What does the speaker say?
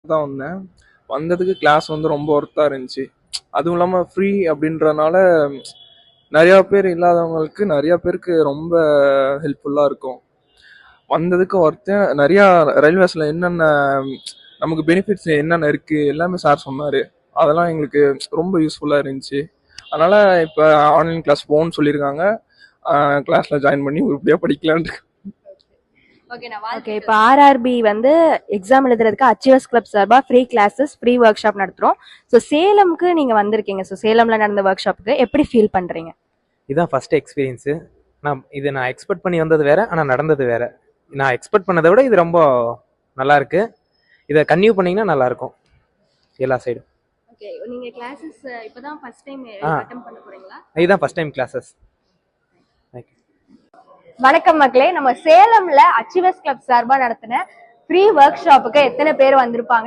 தான் வந்தேன். வந்ததுக்கு கிளாஸ் வந்து ரொம்ப ஒர்த்தாக இருந்துச்சு. அதுவும் இல்லாமல் ஃப்ரீ அப்படின்றனால நிறையா பேர் இல்லாதவங்களுக்கு நிறையா பேருக்கு ரொம்ப ஹெல்ப்ஃபுல்லாக இருக்கும். வந்ததுக்கு ஒருத்தன் நிறையா ரயில்வேஸில் என்னென்ன நமக்கு பெனிஃபிட்ஸ் என்னென்ன இருக்குது எல்லாமே சார் சொன்னார். அதெல்லாம் எங்களுக்கு ரொம்ப யூஸ்ஃபுல்லாக இருந்துச்சு. அதனால் இப்போ ஆன்லைன் கிளாஸ் போகணும்னு சொல்லியிருக்காங்க. கிளாஸில் ஜாயின் பண்ணி உருப்படியாக படிக்கலான்ட்டு. ஓகே, இப்போ ஆர்ஆர்பி வந்து எக்ஸாம் எழுதுறதுக்கு அச்சீவர்ஸ் கிளப் சார்பாக free classes free work shop நடத்துகிறோம். ஸோ சேலம்க்கு நீங்கள் வந்திருக்கீங்க. ஸோ சேலமில் நடந்த ஒர்க் ஷாப்புக்கு எப்படி ஃபீல் பண்ணுறீங்க? இதுதான் ஃபர்ஸ்ட் எக்ஸ்பீரியன்ஸு. நான் எக்ஸ்பெக்ட் பண்ணி வந்தது வேற, ஆனால் நடந்தது வேற. நான் எக்ஸ்பெக்ட் பண்ணதை விட இது ரொம்ப நல்லா இருக்கு. இதை கன்டினியூ பண்ணீங்கன்னா நல்லா இருக்கும் எல்லா சைடும். ஓகே, நீங்கள் கிளாஸஸ் இப்போ தான் ஃபர்ஸ்ட் டைம் அட்டெண்ட் பண்ண போறீங்களா? இதுதான் ஃபர்ஸ்ட் டைம் கிளாஸஸ். வணக்கம் மக்களே, நம்ம சேலம்ல அச்சீவர்ஸ் கிளப் சார்பாக நடத்தின ஃப்ரீ ஒர்க் ஷாப்புக்கு எத்தனை பேர் வந்திருப்பாங்க